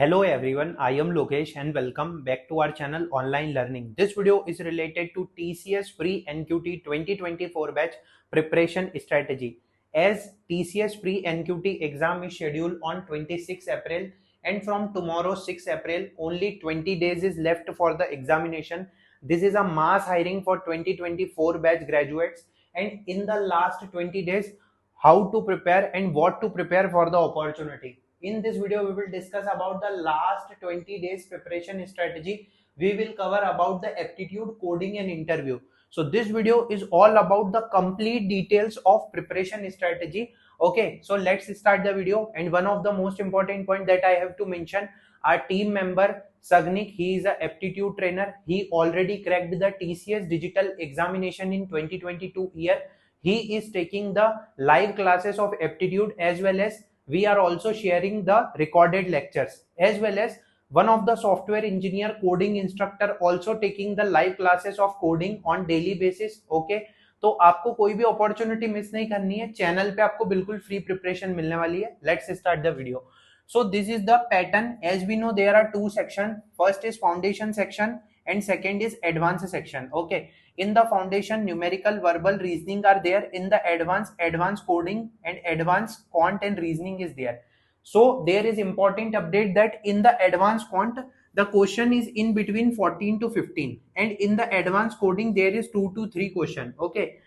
Hello everyone, I am Lokesh and welcome back to our channel Online Learning. This video is related to TCS Pre-NQT 2024 batch preparation strategy. As TCS Pre-NQT exam is scheduled on 26 April and from tomorrow 6 April, only 20 days is left for the examination. This is a mass hiring for 2024 batch graduates, and in the last 20 days, how to prepare and what to prepare for the opportunity. In this video, we will discuss about the last 20 days preparation strategy. We will cover about the aptitude, coding and interview. So this video is all about the complete details of preparation strategy. Okay, so let's start the video. And one of the most important point that I have to mention, our team member Sagnik, he is a aptitude trainer. He already cracked the TCS digital examination in 2022 year. He is taking the live classes of aptitude, as well as we are also sharing the recorded lectures, as well as one of the software engineer coding instructor also taking the live classes of coding on daily basis. Okay, तो आपको कोई भी opportunity miss नहीं करनी है, channel पे आपको बिल्कुल फ्री प्रिपरेशन मिलने वाली है. Let's start the video. So this is the pattern. As we know, there are two sections. First is foundation section and second is advanced section. Okay, in the foundation, numerical, verbal, reasoning are there. In the advanced coding and advanced quant and reasoning is there. So there is important update that in the advanced quant, the question is in between 14 to 15, and in the advanced coding there is 2 to 3 question. Okay,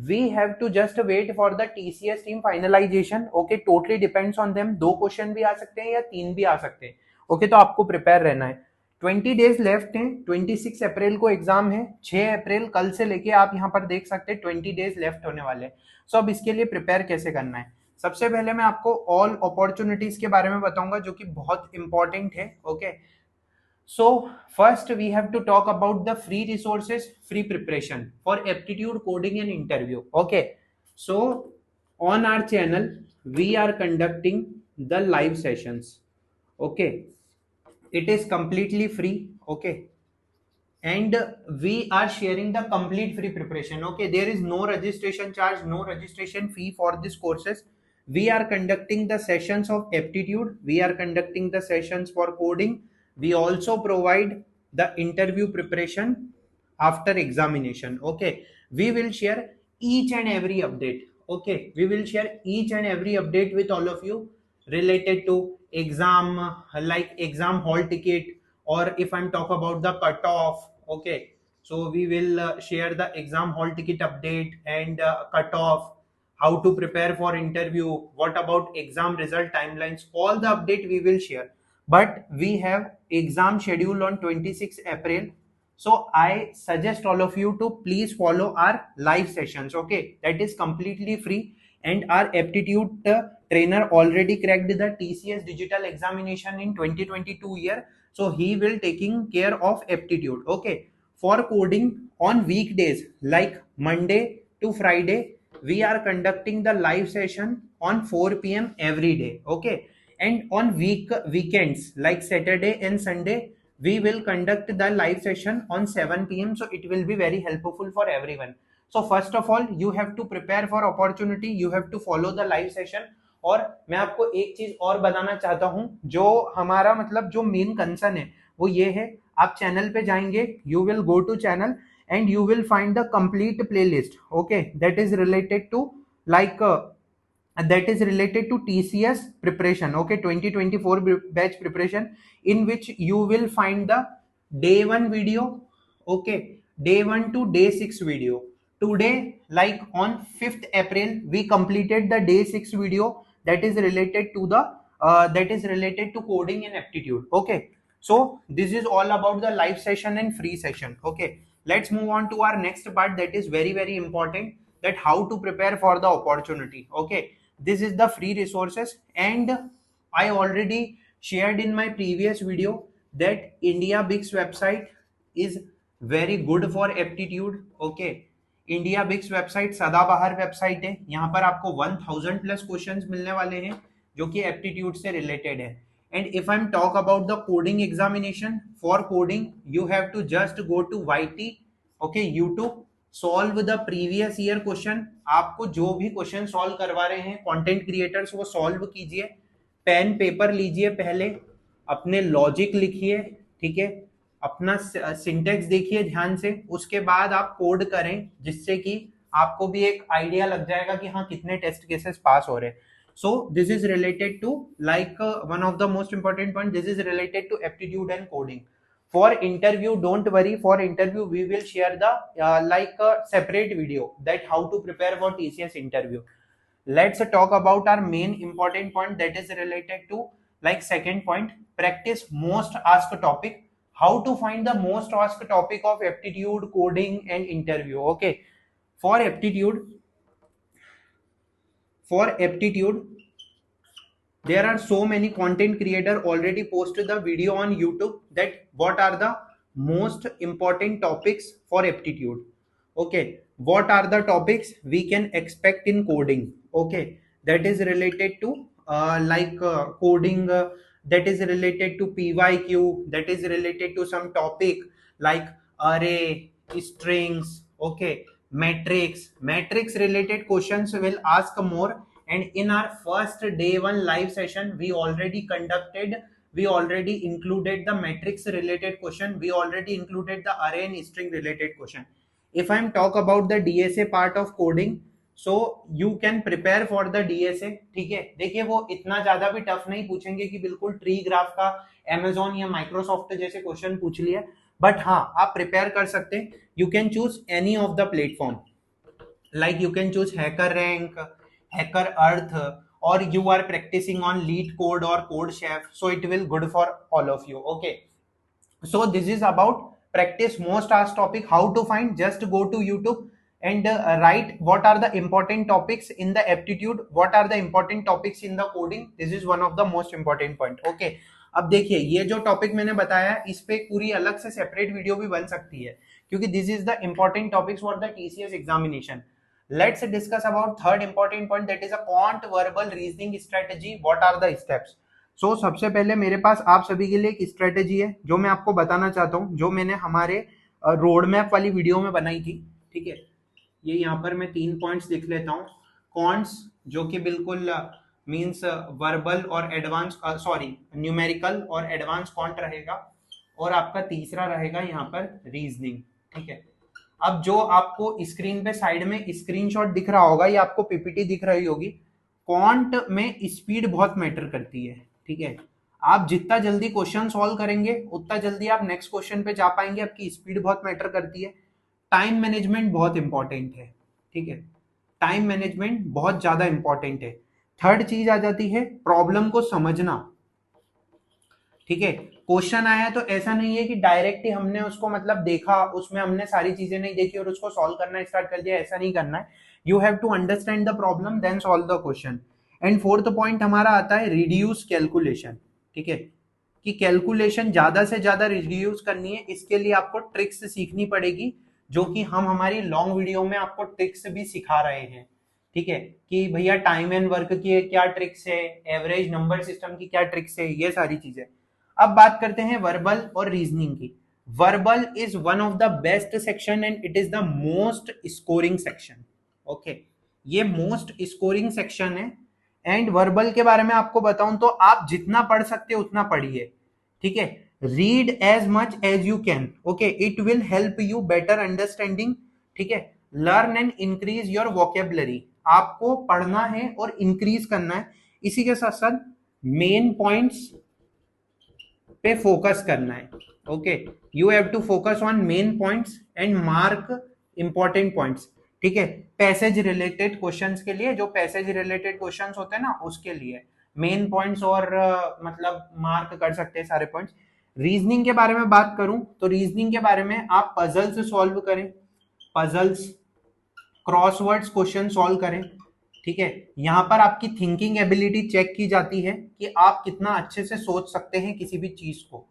we have to just wait for the TCS team finalization. Okay, totally depends on them. 2 question भी आ सकते हैं या 3 भी आ सकते हैं. Okay, तो आपको prepare रहना है. 20 डेज लेफ्ट हैं. 26 अप्रैल को एग्जाम है. 6 अप्रैल कल से लेके आप यहाँ पर देख सकते हैं 20 डेज लेफ्ट होने वाले हैं. सो अब इसके लिए प्रिपेयर कैसे करना है. सबसे पहले मैं आपको ऑल अपॉर्चुनिटीज के बारे में बताऊंगा, जो कि बहुत इंपॉर्टेंट है. Okay, so first we have to talk about the free resources, free preparation for aptitude, coding and interview. Okay, so on our channel we are conducting the live sessions. Okay, it is completely free. Okay, and we are sharing the complete free preparation. Okay, there is no registration charge, no registration fee for these courses. We are conducting the sessions of aptitude, we are conducting the sessions for coding. We also provide the interview preparation after examination. Okay, we will share each and every update. Okay, we will share each and every update with all of you related to exam, like exam hall ticket, or if I'm talk about the cutoff. Okay, so we will share the exam hall ticket update and cutoff, how to prepare for interview, what about exam result timelines, all the update we will share. But we have exam schedule on 26 April, so I suggest all of you to please follow our live sessions. Okay, that is completely free, and our aptitude trainer already cracked the TCS digital examination in 2022 year, so he will taking care of aptitude. Okay, for coding on weekdays like Monday to Friday, we are conducting the live session on 4 p.m. every day. Okay, and on weekends like Saturday and Sunday, we will conduct the live session on 7 p.m. so it will be very helpful for everyone. So first of all, you have to prepare for opportunity, you have to follow the live session. और मैं आपको एक चीज और बताना चाहता हूं, जो हमारा मतलब जो मेन कंसर्न है वो ये है. आप चैनल पे जाएंगे, you will go to channel and you will find the complete playlist. Okay, that is related to like that is related to TCS preparation. Okay, 2024 batch preparation, in which you will find the day 1 video. Okay, day 1 to day 6 video. Today, like on 5th April, we completed the day 6 video that is related to the coding and aptitude. Okay, so this is all about the live session and free session. Okay, let's move on to our next part, that is very very important, that how to prepare for the opportunity. Okay, this is the free resources, and I already shared in my previous video that India Bix website is very good for aptitude. Okay, India Bix website सदाबहार website है. यहाँ पर आपको 1000 plus questions मिलने वाले हैं जो कि एप्टीट्यूड से रिलेटेड है. And if I am talk about the coding examination, for coding you have to just go to YT. Okay, YouTube, solve the previous year question. आपको जो भी क्वेश्चन सॉल्व करवा रहे हैं कंटेंट क्रिएटर्स, वो solve कीजिए. Pen paper लीजिए पहले, अपने लॉजिक लिखिए, ठीक है, अपना सिंटेक्स देखिए ध्यान से, उसके बाद आप कोड करें, जिससे कि आपको भी एक आइडिया लग जाएगा कि हाँ कितने टेस्ट केसेस पास हो रहे हैं. So this is related to like one of the most important point. This is related to aptitude and coding. For interview, don't worry. For interview, we will share the like a separate video that how to prepare for TCS interview. Let's talk about our main important point that is related to like second point. Practice most asked topic. How to find the most asked topic of aptitude, coding, and interview. Okay. For aptitude, for aptitude, there are so many content creator already posted the video on YouTube that what are the most important topics for aptitude. Okay, what are the topics we can expect in coding? Okay, that is related to coding, that is related to PYQ, that is related to some topic like array, strings. Okay, matrix related questions will ask more. And in our first day one live session, we already included the matrix related question, we already included the array and string related question. If I'm talk about the DSA part of coding, so you can prepare for the DSA. ठीक है, देखिए वो इतना ज्यादा भी tough नहीं पूछेंगे कि बिल्कुल ट्री ग्राफ का Amazon या माइक्रोसॉफ्ट जैसे क्वेश्चन पूछ लिया, बट हाँ आप प्रिपेयर कर सकते हैं. You can choose any of the platform, like you can choose hacker rank, hacker earth, or you are practicing on lead code or code chef, so it will good for all of you. Okay, so this is about practice most asked topic. How to find? Just go to YouTube and write what are the important topics in the aptitude, what are the important topics in the coding. This is one of the most important point. Okay, अब देखिए ये जो topic मैंने बताया इस पे पूरी अलग से सेपरेट वीडियो भी बन सकती है, क्योंकि this is the important topics for the TCS examination. Let's discuss about third important point, that is a quant verbal reasoning strategy. What are the steps? So सबसे पहले मेरे पास आप सभी के लिए एक स्ट्रेटेजी है जो मैं आपको बताना चाहता हूँ, जो मैंने हमारे रोड मैप वाली वीडियो में बनाई थी. ठीक है, ये यहाँ पर मैं 3 पॉइंट्स लिख लेता हूँ. कॉन्ट्स जो कि बिल्कुल मीन्स वर्बल और एडवांस न्यूमेरिकल और एडवांस कॉन्ट रहेगा, और आपका तीसरा रहेगा यहाँ पर रीजनिंग. ठीक है, अब जो आपको स्क्रीन पे साइड में स्क्रीनशॉट दिख रहा होगा, ये आपको पीपीटी दिख रही होगी. क्वांट में स्पीड बहुत मैटर करती है. ठीक है, आप जितना जल्दी क्वेश्चन सॉल्व करेंगे उतना जल्दी आप नेक्स्ट क्वेश्चन पे जा पाएंगे. आपकी स्पीड बहुत मैटर करती है. टाइम मैनेजमेंट बहुत इंपॉर्टेंट है. ठीक है, टाइम मैनेजमेंट बहुत ज्यादा इंपॉर्टेंट है. थर्ड चीज आ जाती है प्रॉब्लम को समझना. ठीक है, क्वेश्चन आया तो ऐसा नहीं है कि डायरेक्ट ही हमने उसको मतलब देखा, उसमें हमने सारी चीजें नहीं देखी और उसको सॉल्व करना स्टार्ट कर दिया, ऐसा नहीं करना है. You have to understand the problem then solve the question. And fourth point हमारा आता है रिड्यूस कैलकुलेशन. ठीक है, कि कैलकुलेशन ज्यादा से ज्यादा रिड्यूस करनी है, इसके लिए आपको ट्रिक्स सीखनी पड़ेगी, जो कि हम हमारी लॉन्ग वीडियो में आपको ट्रिक्स भी सिखा रहे हैं. ठीक है, कि भैया टाइम एंड वर्क की क्या ट्रिक्स है, एवरेज नंबर सिस्टम की क्या ट्रिक्स है, ये सारी चीजें. अब बात करते हैं वर्बल और रीजनिंग की. Verbal is one of the best section and it is the most scoring section. Okay, ये मोस्ट स्कोरिंग सेक्शन है. एंड वर्बल के बारे में आपको बताऊं तो आप जितना पढ़ सकते हो उतना पढ़िए. ठीक है, read as much as you can. Okay, it will help you better understanding. ठीक है, learn and increase your vocabulary. आपको पढ़ना है और इंक्रीज करना है. इसी के साथ साथ मेन पॉइंट्स पे फोकस करना है. Okay, you have to focus on main points and mark important points. ठीक है, पैसेज रिलेटेड क्वेश्चंस के लिए, जो पैसेज रिलेटेड क्वेश्चंस होते हैं ना, उसके लिए मेन पॉइंट्स और मतलब मार्क कर सकते हैं सारे पॉइंट्स. रीजनिंग के बारे में बात करूं तो रीजनिंग के बारे में आप पजल्स सॉल्व करें, पजल्स क्रॉसवर्ड्स क्वेश्चन सॉल्व करें. ठीक है, यहां पर आपकी थिंकिंग एबिलिटी चेक की जाती है कि आप कितना अच्छे से सोच सकते हैं किसी भी चीज को.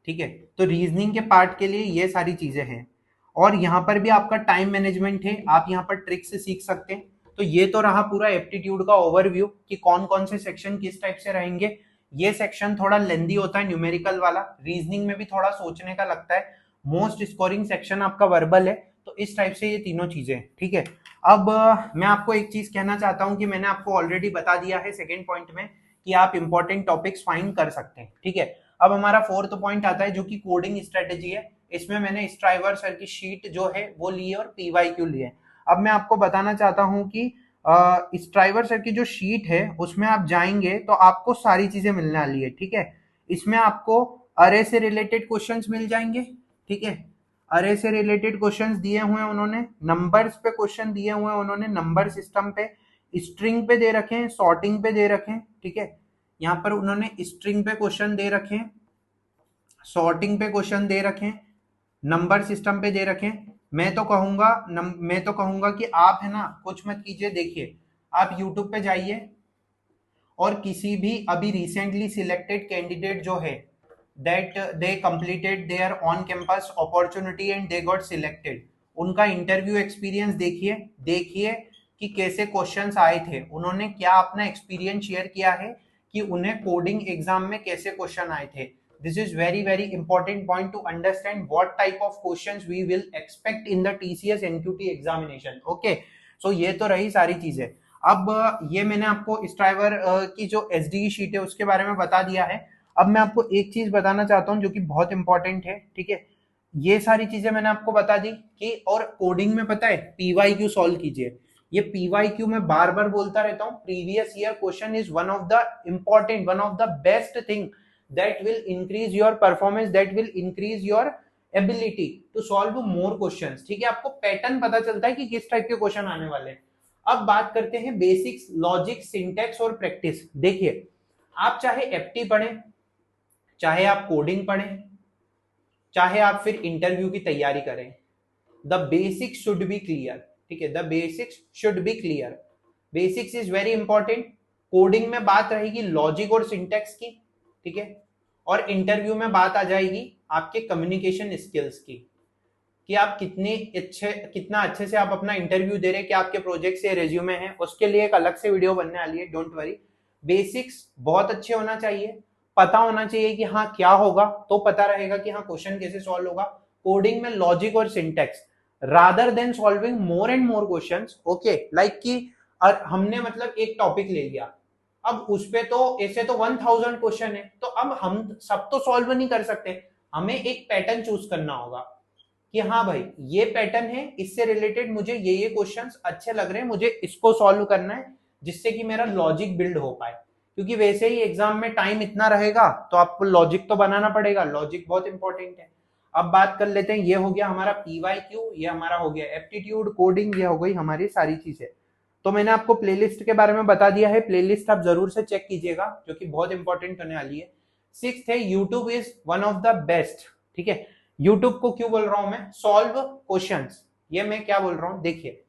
ठीक है, तो रीजनिंग के पार्ट के लिए ये सारी चीजें हैं. और यहाँ पर भी आपका टाइम मैनेजमेंट है, आप यहाँ पर ट्रिक्स सीख सकते हैं. तो ये तो रहा पूरा एप्टीट्यूड का ओवरव्यू कि कौन कौन से सेक्शन किस टाइप से रहेंगे. ये सेक्शन थोड़ा लेंदी होता है न्यूमेरिकल वाला, रीजनिंग में भी थोड़ा सोचने का लगता है. मोस्ट स्कोरिंग सेक्शन आपका वर्बल है. तो इस टाइप से ये तीनों चीजें. ठीक है, अब मैं आपको एक चीज कहना चाहता हूं कि मैंने आपको ऑलरेडी बता दिया है सेकेंड पॉइंट में कि आप इंपॉर्टेंट टॉपिक्स फाइंड कर सकते हैं. ठीक है, अब हमारा फोर्थ पॉइंट आता है जो कि कोडिंग स्ट्रेटेजी है। इसमें मैंने स्ट्राइवर सर की शीट जो है वो ली है और पीवाईक्यू लिए। अब मैं आपको बताना चाहता हूं कि स्ट्राइवर सर की जो शीट है उसमें आप जाएंगे तो आपको सारी चीजें मिलने वाली है, ठीक है। इसमें आपको अरे से रिलेटेड क्वेश्चंस मिल जाएंगे, ठीक है। अरे से रिलेटेड क्वेश्चंस दिए हुए हैं उन्होंने, नंबर्स पे क्वेश्चन दिए हुए हैं उन्होंने, नंबर सिस्टम पे, स्ट्रिंग पे दे रखे हैं, सॉर्टिंग पे दे रखे हैं, ठीक है। यहाँ पर उन्होंने स्ट्रिंग पे क्वेश्चन दे रखे हैं, सॉर्टिंग पे क्वेश्चन दे रखे हैं, नंबर सिस्टम पे दे रखे हैं। मैं तो कहूंगा कि आप है ना कुछ मत कीजिए, देखिए आप यूट्यूब पे जाइए और किसी भी अभी रिसेंटली सिलेक्टेड कैंडिडेट जो है that they completed there on campus opportunity and they got selected, उनका इंटरव्यू एक्सपीरियंस देखिए, देखिए कि कैसे क्वेश्चंस आए थे, उन्होंने क्या अपना एक्सपीरियंस शेयर किया है कि उन्हें कोडिंग एग्जाम में कैसे क्वेश्चन आए थे। This is very very important point to understand what type of questions we will expect in the TCS NQT examination. Okay, so ये तो रही सारी चीजें। अब ये मैंने आपको स्ट्राइवर की जो एसडीई शीट है उसके बारे में बता दिया है। अब मैं आपको एक चीज बताना चाहता हूँ जो कि बहुत इंपॉर्टेंट है, ठीक है। ये सारी चीजें मैंने आपको बता दी कि, और कोडिंग में पता है पीवाईक्यू सॉल्व कीजिए। ये पीवाईक्यू मैं बार बार बोलता रहता हूँ, previous year question is one of the important, one of the best thing that will increase your performance, that will increase your ability to solve more questions, ठीक है। आपको पैटर्न पता चलता है कि किस टाइप के क्वेश्चन आने वाले हैं। अब बात करते हैं बेसिक्स, लॉजिक, सिंटेक्स और प्रैक्टिस। देखिए आप चाहे एफटी पढ़ें, चाहे आप कोडिंग पढ़ें, चाहे आप फिर इंटरव्यू की तैयारी करें, the basics should be clear, ठीक है। The basics should be clear, basics is very important. Coding में बात रहेगी लॉजिक और सिंटेक्स की, ठीक है। और इंटरव्यू में बात आ जाएगी आपके कम्युनिकेशन स्किल्स की, कि आप कितना अच्छे से आप अपना इंटरव्यू दे रहे हैं, कि आपके प्रोजेक्ट से रेज्यूमे है, उसके लिए एक अलग से वीडियो बनने वाली है, डोंट वरी। बेसिक्स बहुत अच्छे होना चाहिए, पता होना चाहिए कि हाँ क्या होगा, तो पता रहेगा कि हाँ क्वेश्चन कैसे सॉल्व होगा। कोडिंग में लॉजिक और syntax rather than solving more and more questions, okay, like कि हमने मतलब एक टॉपिक ले लिया, अब उस पे तो ऐसे तो 1000 क्वेश्चन है, तो अब हम सब तो सॉल्व नहीं कर सकते, हमें एक पैटर्न चूज करना होगा कि हाँ भाई ये पैटर्न है, इससे रिलेटेड मुझे ये क्वेश्चंस अच्छे लग रहे हैं, मुझे इसको सॉल्व करना है जिससे कि मेरा लॉजिक बिल्ड हो पाए। क्योंकि वैसे ही एग्जाम में टाइम इतना रहेगा तो आपको लॉजिक तो बनाना पड़ेगा, लॉजिक बहुत इंपॉर्टेंट है। अब बात कर लेते हैं, ये हो गया हमारा पीवाईक्यू, ये हमारा हो गया एप्टीट्यूड, कोडिंग, ये हो गई हमारी सारी चीजें। तो मैंने आपको प्लेलिस्ट के बारे में बता दिया है, प्लेलिस्ट आप जरूर से चेक कीजिएगा जो कि बहुत इंपॉर्टेंट होने वाली है। सिक्स्थ है YouTube is one of the best, ठीक है। यूट्यूब को क्यों बोल रहा हूं मैं, सॉल्व क्वेश्चंस, ये मैं क्या बोल रहा हूं, देखिए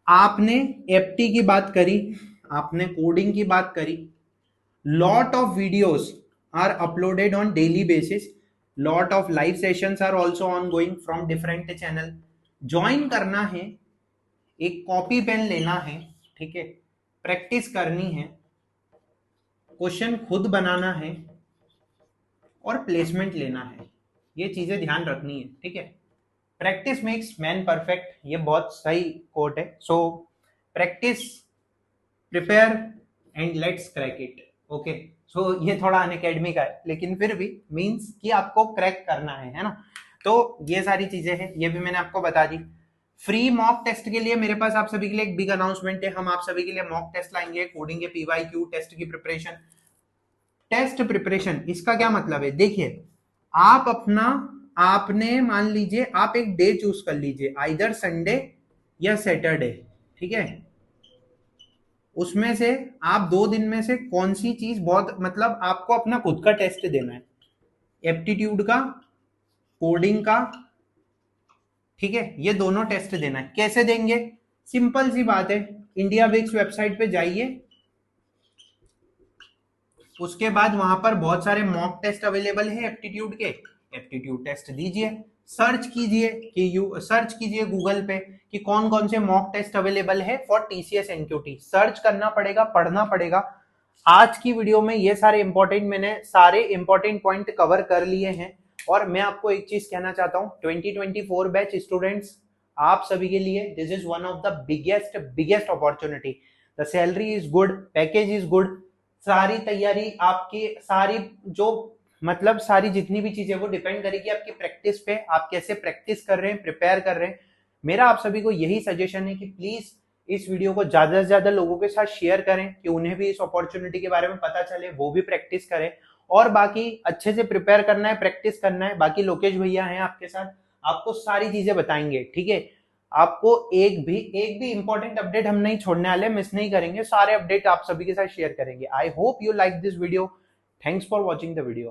आपने एफटी की बात करी, आपने कोडिंग की बात करी, lot of videos are uploaded on daily basis, lot of live sessions are also ongoing from different channel. Join करना है, एक कॉपी पेन लेना है, ठीक है, प्रैक्टिस करनी है, क्वेश्चन खुद बनाना है और प्लेसमेंट लेना है, ये चीजें ध्यान रखनी है, ठीक है। प्रैक्टिस मेक्स मैन परफेक्ट, ये बहुत सही कोट है। So practice, prepare and let's crack it, okay. So ये थोड़ा अनअकैडमी का है लेकिन फिर भी मींस कि आपको क्रैक करना है ना। तो ये सारी चीजें हैं, ये भी मैंने आपको बता दी। फ्री मॉक टेस्ट के लिए मेरे पास आप सभी के लिए एक बिग अनाउंसमेंट है, हम आप सभी के लिए मॉक टेस्ट लाएंगे, कोडिंग के पीवाईक्यू टेस्ट की प्रिपरेशन। टेस्ट प्रिपरेशन इसका क्या मतलब है, देखिए आप अपना, आपने मान लीजिए आप एक डे चूज कर लीजिए, आइदर संडे या सैटरडे, ठीक है। उसमें से आप 2 दिन में से कौन सी चीज बहुत, मतलब आपको अपना खुद का टेस्ट देना है, एप्टीट्यूड का, कोडिंग का, ठीक है, ये दोनों टेस्ट देना है। कैसे देंगे, सिंपल सी बात है, इंडिया विक्स वेबसाइट पे जाइए, उसके बाद वहां पर बहुत सारे मॉक टेस्ट अवेलेबल है एप्टीट्यूड के, एप्टीट्यूड टेस्ट दीजिए, सर्च कीजिए सर्च कीजिए गूगल पे कि कौन कौन से मॉक टेस्ट अवेलेबल है फॉर टीसीएस एनक्यूटी, सर्च करना पड़ेगा, पढ़ना पड़ेगा। आज की वीडियो में ये सारे इंपॉर्टेंट पॉइंट कवर कर लिए हैं। और मैं आपको एक चीज कहना चाहता हूं, 2024 बैच स्टूडेंट्स आप सभी के लिए this is one of the biggest opportunity. The salary is good, package is good, सारी तैयारी आपकी, सारी जो मतलब सारी जितनी भी चीजें वो डिपेंड करेगी आपकी प्रैक्टिस पे, आप कैसे प्रैक्टिस कर रहे हैं, प्रिपेयर कर रहे हैं। मेरा आप सभी को यही सजेशन है कि प्लीज इस वीडियो को ज्यादा से ज्यादा लोगों के साथ शेयर करें कि उन्हें भी इस अपॉर्चुनिटी के बारे में पता चले, वो भी प्रैक्टिस करें। और बाकी अच्छे से प्रिपेयर करना है, प्रैक्टिस करना है। बाकी लोकेश भैया हैं आपके साथ, आपको सारी चीजें बताएंगे, ठीक है। आपको एक भी इंपॉर्टेंट अपडेट हम नहीं छोड़ने वाले, मिस नहीं करेंगे, सारे अपडेट आप सभी के साथ शेयर करेंगे। I hope you like this video. Thanks for watching the video.